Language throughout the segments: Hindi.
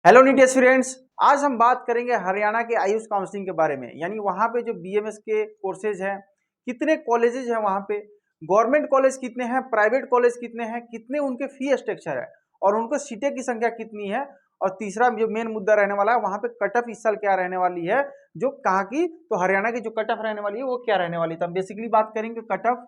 हेलो नीट स्टूडेंट्स, आज हम बात करेंगे हरियाणा के आयुष काउंसलिंग के बारे में। यानी वहाँ पे जो बीएमएस के कोर्सेज हैं, कितने कॉलेजेज हैं वहाँ पे, गवर्नमेंट कॉलेज कितने हैं, प्राइवेट कॉलेज कितने हैं, कितने उनके फी स्ट्रक्चर है और उनको सीटें की संख्या कितनी है। और तीसरा जो मेन मुद्दा रहने वाला है, वहाँ पे कट ऑफ इस साल क्या रहने वाली है, जो कहाँ की, तो हरियाणा की जो कट ऑफ रहने वाली है वो क्या रहने वाली है। तो हम बेसिकली बात करेंगे कट ऑफ,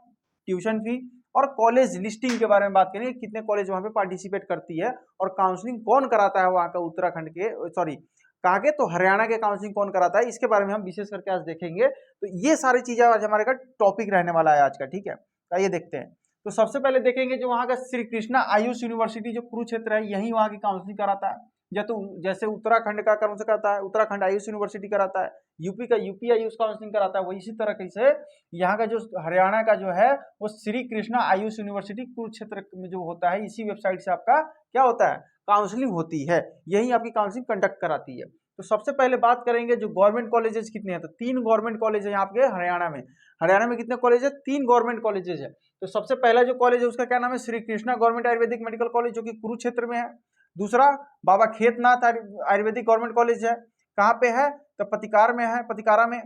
ट्यूशन फी और कॉलेज लिस्टिंग के बारे में बात करेंगे, कितने कॉलेज वहाँ पे पार्टिसिपेट करती है और काउंसलिंग कौन कराता है वहाँ का, उत्तराखंड के सॉरी कहाँ के, तो हरियाणा के काउंसलिंग कौन कराता है, इसके बारे में हम विशेष करके आज देखेंगे। तो ये सारी चीजें आज हमारे का टॉपिक रहने वाला है आज का, ठीक है। आइए देखते हैं। तो सबसे पहले देखेंगे जो वहाँ का श्री कृष्णा आयुष यूनिवर्सिटी जो कुरुक्षेत्र है, यही वहाँ की काउंसलिंग कराता है। जैसे उत्तराखंड का कौन सा कराता है, उत्तराखंड आयुष यूनिवर्सिटी कराता है, यूपी का यूपी आयुष काउंसलिंग कराता है, वही इसी तरह से यहाँ का जो हरियाणा का जो है वो श्री कृष्णा आयुष यूनिवर्सिटी कुरुक्षेत्र में जो होता है, इसी वेबसाइट से आपका क्या होता है, काउंसलिंग होती है, यही आपकी काउंसलिंग कंडक्ट कराती है। तो सबसे पहले बात करेंगे जो गवर्नमेंट कॉलेजेस कितने हैं, तो 3 गवर्नमेंट कॉलेज है यहाँ पे हरियाणा में। हरियाणा में कितने कॉलेज है, 3 गवर्नमेंट कॉलेजेस है। तो सबसे पहला जो कॉलेज है उसका क्या नाम है, Shri Krishna government Ayurvedic medical college, जो कि कुरुक्षेत्र में है। दूसरा बाबा खेतनाथ आयुर्वेदिक गवर्नमेंट कॉलेज है, कहाँ पे है, तो पतिकार में है, पतिकारा में,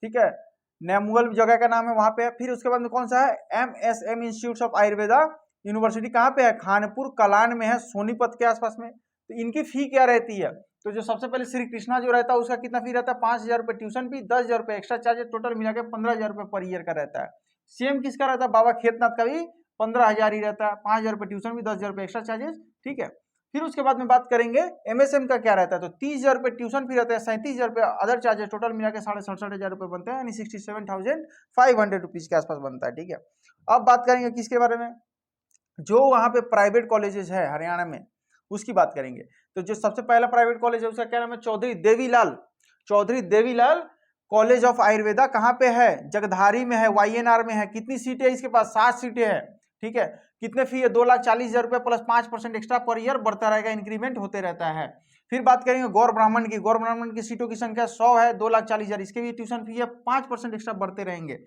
ठीक है, नैमुगल जगह का नाम है, वहां पे है। फिर उसके बाद में कौन सा है, MSM institute of Ayurveda university, कहाँ पे है, खानपुर कलान में है, सोनीपत के आसपास में। तो इनकी फी क्या रहती है, तो जो सबसे पहले श्री कृष्णा जो रहता है उसका कितना फी रहता है, 5,000 रुपये ट्यूशन फी, 10,000 रुपये एक्स्ट्रा चार्जेस, टोटल मिला के 15,000 रुपये पर ईयर का रहता है। सेम किसका रहता है, बाबा खेतनाथ का भी 15,000 ही रहता है, 5,000 रुपये ट्यूशन फी, 10,000 रुपये एक्स्ट्रा चार्जेस, ठीक है। फिर उसके बाद में बात करेंगे MSM का क्या रहता है, तो 30,000 रुपये ट्यूशन फी रहता है, 37,000 रुपये अदर चार्जेस, टोटल मिला के 67,500 रुपये बनते हैं, यानी 67,500 रुपीज के आसपास बनता है, ठीक है। अब बात करेंगे किसके बारे में, जो वहां पे प्राइवेट कॉलेजेस है हरियाणा में उसकी बात करेंगे। तो जो सबसे पहला प्राइवेट कॉलेज है उसका क्या नाम है, चौधरी देवीलाल कॉलेज ऑफ आयुर्वेदा, कहाँ पे है, जगधारी में है, YNR में है। कितनी सीटें है इसके पास, 7 सीटें हैं, ठीक है। कितने फी है, 2,40,000 रुपए प्लस 5% एक्स्ट्रा पर ईयर बढ़ता रहेगा, इंक्रीमेंट होते रहता है। फिर बात करेंगे गौर ब्राह्मण की सीटों की संख्या 100 है, 2,40,000, इसके भी ट्यूशन फी है, 5% एक्स्ट्रा बढ़ते रहेंगे।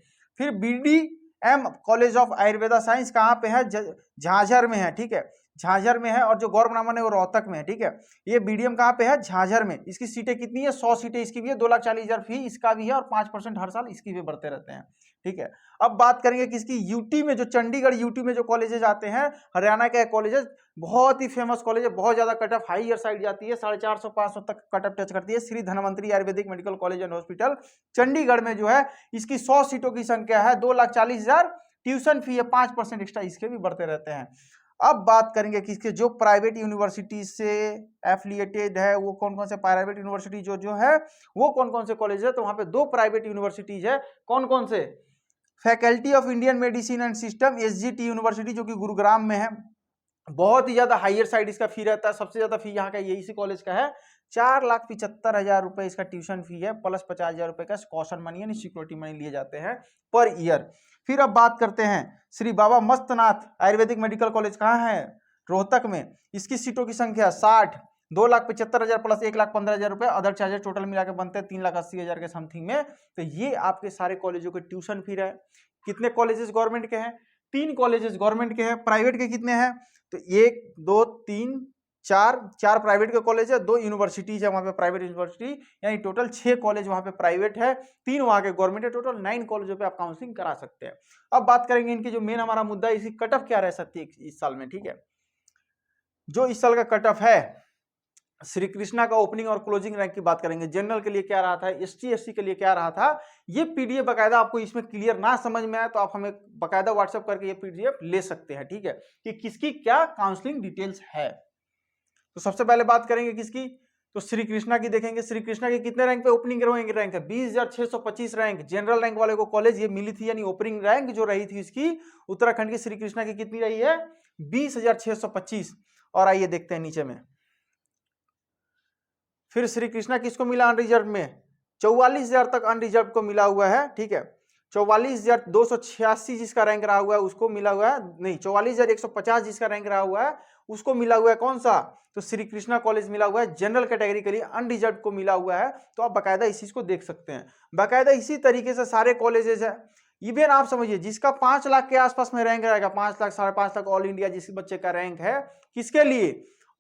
फिर BDM college of Ayurveda science कहाँ पे है, झाझर में है, ठीक है, झाझर में है। और जो गौर ब्राह्मण है वो रोहतक में है, ठीक है। ये BDM कहाँ पे है, झाझर में। इसकी सीटें कितनी है, 100 सीटें इसकी भी है, 2,40,000 फी इसका भी है और 5% हर साल इसकी भी बढ़ते रहते हैं, ठीक है। अब बात करेंगे किसकी, यूटी में, जो चंडीगढ़ यूटी में जो कॉलेजेस आते हैं हरियाणा के कॉलेजेस, बहुत ही फेमस कॉलेज है, बहुत ज्यादा cut off high year side जाती है, 450-500 तक कट ऑफ टच करती है। Shri Dhanvantari Ayurvedic medical college and hospital Chandigarh में जो है, इसकी 100 सीटों की संख्या है, 2,40,000 ट्यूशन फी है, 5% एक्स्ट्रा इसके भी बढ़ते रहते हैं। अब बात करेंगे किसके, जो प्राइवेट यूनिवर्सिटी से एफिलिएटेड है, वो कौन कौन से प्राइवेट यूनिवर्सिटी जो है वो कौन कौन से कॉलेज है, तो वहां पे 2 प्राइवेट यूनिवर्सिटीज है, कौन कौन से, faculty of Indian medicine and system SGT university जो कि गुरुग्राम में है, बहुत ही ज्यादा हायर साइड इसका फी रहता है, सबसे ज्यादा फी यहाँ का यही कॉलेज का है, 4,75,000 रुपए इसका ट्यूशन फी है, प्लस 50,000 रुपए का कॉशन मनी यानी सिक्योरिटी मनी लिए जाते हैं पर ईयर। फिर अब बात करते हैं श्री बाबा मस्तनाथ आयुर्वेदिक मेडिकल कॉलेज, कहाँ है, रोहतक में। इसकी सीटों की संख्या 60, 2,75,000 प्लस 1,15,000 रुपए अदर चार्जेस, टोटल मिला के बनते हैं 3,80,000 के समथिंग में। तो ये आपके सारे कॉलेजों के ट्यूशन फी है। कितने कॉलेजेस गवर्नमेंट के हैं, 3 कॉलेजेस गवर्नमेंट के हैं, प्राइवेट के कितने हैं, तो 1 2 3 4 प्राइवेट के कॉलेज है, 2 यूनिवर्सिटीज है वहां पे प्राइवेट यूनिवर्सिटी, यानी टोटल 6 कॉलेज वहां पे प्राइवेट है, 3 वहां के गवर्नमेंट है, टोटल 9 कॉलेजों पे आप काउंसलिंग करा सकते हैं। अब बात करेंगे इनकी जो मेन हमारा मुद्दा है, इसकी कट ऑफ क्या रह सकती है इस साल में, ठीक है। जो इस साल का कट ऑफ है, श्री कृष्णा का ओपनिंग और क्लोजिंग रैंक की बात करेंगे, जनरल के लिए क्या रहा था, ST SC के लिए क्या रहा था, ये PDF बकायदा आपको इसमें क्लियर ना समझ में आए तो आप हमें बकायदा व्हाट्सएप करके ये PDF ले सकते हैं, ठीक है, कि किसकी क्या काउंसलिंग डिटेल्स है। तो सबसे पहले बात करेंगे किसकी, तो श्री कृष्णा की देखेंगे। श्री कृष्णा के कितने रैंक पे ओपनिंग रैंक है, 20,625 रैंक, जनरल रैंक वाले को कॉलेज ये मिली थी, यानी ओपनिंग रैंक जो रही थी इसकी उत्तराखंड की श्री कृष्णा की कितनी रही है, 20,625। और आइए देखते हैं नीचे में, फिर श्री कृष्णा किसको मिला अनरिजर्व में, 44,000 तक अनरिजर्व को मिला हुआ है, ठीक है। 44,286 जिसका रैंक रहा हुआ है उसको मिला हुआ है, नहीं 44,150 जिसका रैंक रहा हुआ है उसको मिला हुआ है, कौन सा, तो श्री कृष्णा कॉलेज मिला हुआ है, जनरल कैटेगरी के लिए अनरिजर्व को मिला हुआ है। तो आप बकायदा इस चीज को देख सकते हैं, बकायदा इसी तरीके से सारे कॉलेजेस है। इवन आप समझिए जिसका 5 लाख के आसपास में रैंक रहेगा, 5 लाख 5.5 लाख ऑल इंडिया जिस बच्चे का रैंक है, किसके लिए,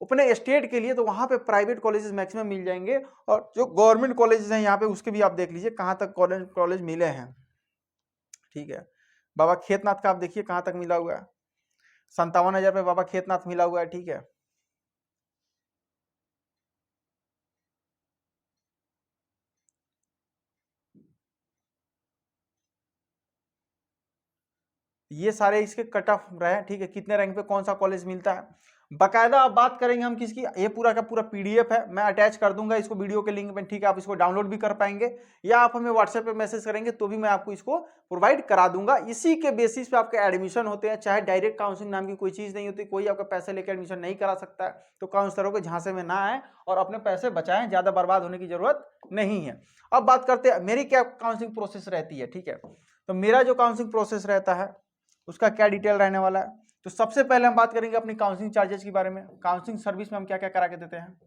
अपने स्टेट के लिए, तो वहाँ पे प्राइवेट कॉलेजेस मैक्सिमम मिल जाएंगे। और जो गवर्नमेंट कॉलेजेस हैं यहाँ पे उसके भी आप देख लीजिए कहाँ तक कॉलेज मिले हैं, ठीक है। बाबा खेतनाथ का आप देखिए कहाँ तक मिला हुआ है, 57,000 पे बाबा खेतनाथ मिला हुआ है, ठीक है। ये सारे इसके कट ऑफ रहे, ठीक है, कितने रैंक पे कौन सा कॉलेज मिलता है। बाकायदा अब बात करेंगे हम किसकी, ये पूरा का पूरा पीडीएफ है, मैं अटैच कर दूंगा इसको वीडियो के लिंक में, ठीक है। आप इसको डाउनलोड भी कर पाएंगे या आप हमें व्हाट्सएप पे मैसेज करेंगे तो भी मैं आपको इसको प्रोवाइड करा दूंगा। इसी के बेसिस पे आपके एडमिशन होते हैं, चाहे डायरेक्ट काउंसलिंग नाम की कोई चीज नहीं होती, कोई आपका पैसे लेकर एडमिशन नहीं करा सकता है। तो काउंसलरों के झांसे में ना आए और अपने पैसे बचाएं, ज्यादा बर्बाद होने की जरूरत नहीं है। अब बात करते हैं मेरी क्या काउंसलिंग प्रोसेस रहती है, ठीक है। तो मेरा जो काउंसलिंग प्रोसेस रहता है उसका क्या डिटेल रहने वाला है। तो सबसे पहले हम बात करेंगे अपनी काउंसलिंग चार्जेस के बारे में। काउंसलिंग सर्विस में हम क्या क्या करा के देते हैं।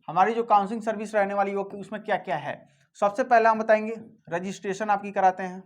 हमारी जो काउंसलिंग सर्विस रहने वाली है उसमें क्या क्या है। सबसे पहले हम बताएंगे रजिस्ट्रेशन आपकी कराते हैं।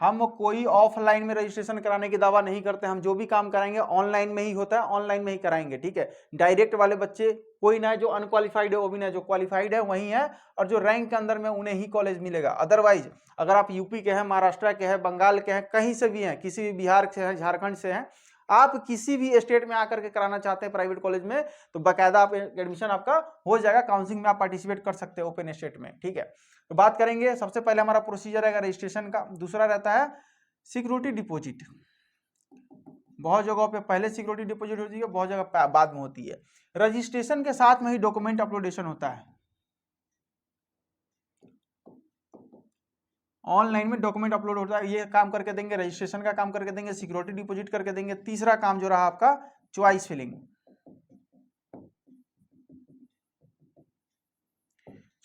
हम कोई ऑफलाइन में रजिस्ट्रेशन कराने की दावा नहीं करते, हम जो भी काम कराएंगे ऑनलाइन में ही होता है, ऑनलाइन में ही कराएंगे, ठीक है। डायरेक्ट वाले बच्चे कोई ना है, जो अनक्वालिफाइड है वो भी ना, जो क्वालिफाइड है वही है, और जो रैंक के अंदर में उन्हें ही कॉलेज मिलेगा। अदरवाइज अगर आप यूपी के हैं, महाराष्ट्र के हैं, बंगाल के हैं, कहीं से भी हैं, किसी भी बिहार से हैं, झारखंड से हैं, आप किसी भी स्टेट में आकर के कराना चाहते हैं प्राइवेट कॉलेज में, तो बाकायदा आप एडमिशन आपका हो जाएगा, काउंसलिंग में आप पार्टिसिपेट कर सकते हैं ओपन स्टेट में, ठीक है। तो बात करेंगे, सबसे पहले हमारा प्रोसीजर है रजिस्ट्रेशन का। दूसरा रहता है सिक्योरिटी डिपॉजिट। बहुत जगहों पे पहले सिक्योरिटी डिपॉजिट होती है, बहुत जगह बाद में होती है। रजिस्ट्रेशन के साथ में ही डॉक्यूमेंट अपलोडेशन होता है। ऑनलाइन में डॉक्यूमेंट अपलोड होता है, ये काम करके देंगे, रजिस्ट्रेशन का काम करके देंगे, सिक्योरिटी डिपॉजिट करके देंगे। तीसरा काम जो रहा आपका चॉइस फिलिंग।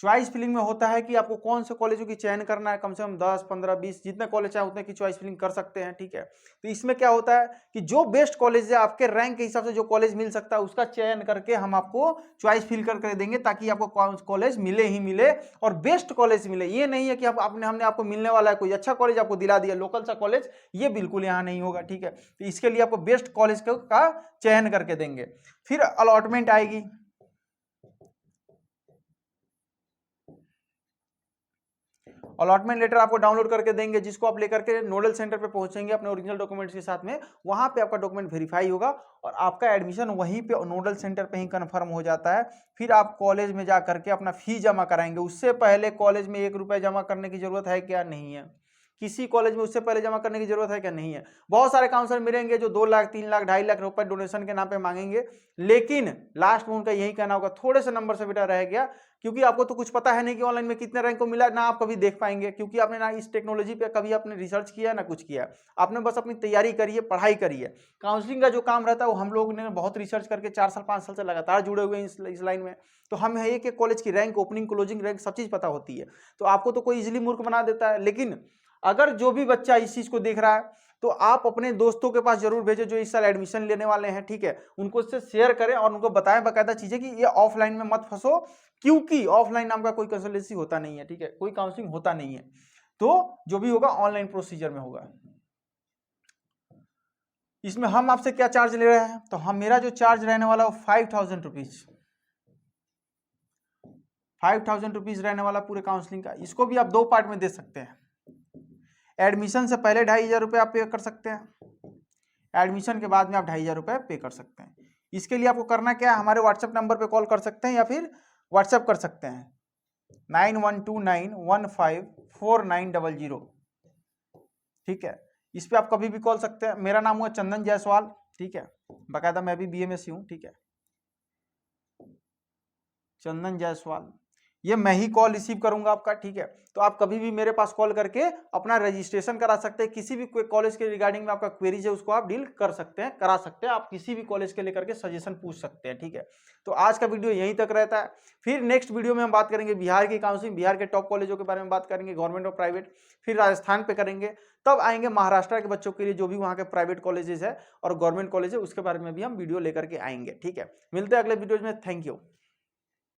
चॉइस फिलिंग में होता है कि आपको कौन से कॉलेजों की चयन करना है, कम से कम 10, 15, 20 जितने कॉलेज चाहे उतने की चॉइस फिलिंग कर सकते हैं, ठीक है। तो इसमें क्या होता है कि जो बेस्ट कॉलेज है, आपके रैंक के हिसाब से जो कॉलेज मिल सकता है उसका चयन करके हम आपको चॉइस फिल करके देंगे, ताकि आपको कॉलेज मिले ही मिले और बेस्ट कॉलेज मिले। ये नहीं है कि हमने आपको मिलने वाला है कोई अच्छा कॉलेज आपको दिला दिया लोकल सा कॉलेज, ये बिल्कुल यहाँ नहीं होगा, ठीक है। तो इसके लिए आपको बेस्ट कॉलेज का चयन करके देंगे। फिर अलॉटमेंट आएगी। अलॉटमेंट लेटर आपको डाउनलोड करके देंगे, जिसको आप लेकर के नोडल सेंटर पे पहुंचेंगे अपने ओरिजिनल डॉक्यूमेंट्स के साथ में। वहां पे आपका डॉक्यूमेंट वेरीफाई होगा और आपका एडमिशन वहीं पे नोडल सेंटर पे ही कंफर्म हो जाता है। फिर आप कॉलेज में जा करके अपना फी जमा कराएंगे। उससे पहले कॉलेज में 1 रुपया जमा करने की जरूरत है क्या? नहीं है। किसी कॉलेज में उससे पहले जमा करने की जरूरत है क्या? नहीं है। बहुत सारे काउंसलर मिलेंगे जो 2 लाख, 3 लाख, 2.5 लाख रुपए डोनेशन के नाम पे मांगेंगे, लेकिन लास्ट में उनका यही कहना होगा थोड़े से नंबर से बेटा रह गया, क्योंकि आपको तो कुछ पता है नहीं कि ऑनलाइन में कितने रैंक को मिला, ना आप कभी देख पाएंगे, क्योंकि आपने ना इस टेक्नोलॉजी पे कभी आपने रिसर्च किया ना कुछ किया। आपने बस अपनी तैयारी करी है, पढ़ाई करी है। काउंसलिंग का जो काम रहता है वो हम लोग ने बहुत रिसर्च करके 4 साल 5 साल से लगातार जुड़े हुए हैं इस लाइन में। तो हम है कि कॉलेज की रैंक, ओपनिंग क्लोजिंग रैंक सब चीज पता होती है। तो आपको तो कोई इजिली मूर्ख बना देता है, लेकिन अगर जो भी बच्चा इस चीज को देख रहा है तो आप अपने दोस्तों के पास जरूर भेजें जो इस साल एडमिशन लेने वाले हैं, ठीक है। उनको इससे शेयर करें और उनको बताएं बाकायदा चीजें कि ये ऑफलाइन में मत फंसो, क्योंकि ऑफलाइन नाम का कोई कंसल्टेंसी होता नहीं है, ठीक है, कोई काउंसलिंग होता नहीं है। तो जो भी होगा ऑनलाइन प्रोसीजर में होगा। इसमें हम आपसे क्या चार्ज ले रहे हैं, तो हम मेरा जो चार्ज रहने वाला वो 5,000 रुपीज, 5,000 रुपीज रहने वाला पूरे काउंसलिंग का। इसको भी आप 2 पार्ट में दे सकते हैं। एडमिशन से पहले 2,500 रुपये आप पे कर सकते हैं, एडमिशन के बाद में आप 2,500 रुपये पे कर सकते हैं। इसके लिए आपको करना क्या है, हमारे व्हाट्सएप नंबर पे कॉल कर सकते हैं या फिर व्हाट्सएप कर सकते हैं 9129154900, ठीक है। इस पे आप कभी भी कॉल सकते हैं। मेरा नाम हुआ चंदन जायसवाल, ठीक है, बाकायदा मैं भी BMS हूँ, ठीक है, चंदन जायसवाल। ये मैं ही कॉल रिसीव करूंगा आपका, ठीक है। तो आप कभी भी मेरे पास कॉल करके अपना रजिस्ट्रेशन करा सकते हैं। किसी भी कोई कॉलेज के रिगार्डिंग में आपका क्वेरीज है उसको आप डील कर सकते हैं, करा सकते हैं। आप किसी भी कॉलेज के लेकर के सजेशन पूछ सकते हैं, ठीक है। तो आज का वीडियो यहीं तक रहता है। फिर नेक्स्ट वीडियो में हम बात करेंगे बिहार की काउंसलिंग, बिहार के टॉप कॉलेजों के बारे में बात करेंगे, गवर्नमेंट और प्राइवेट। फिर राजस्थान पे करेंगे, तब आएंगे महाराष्ट्र के बच्चों के लिए जो भी वहाँ के प्राइवेट कॉलेजेस है और गवर्नमेंट कॉलेज है उसके बारे में भी हम वीडियो लेकर के आएंगे, ठीक है। मिलते हैं अगले वीडियो में। Thank you.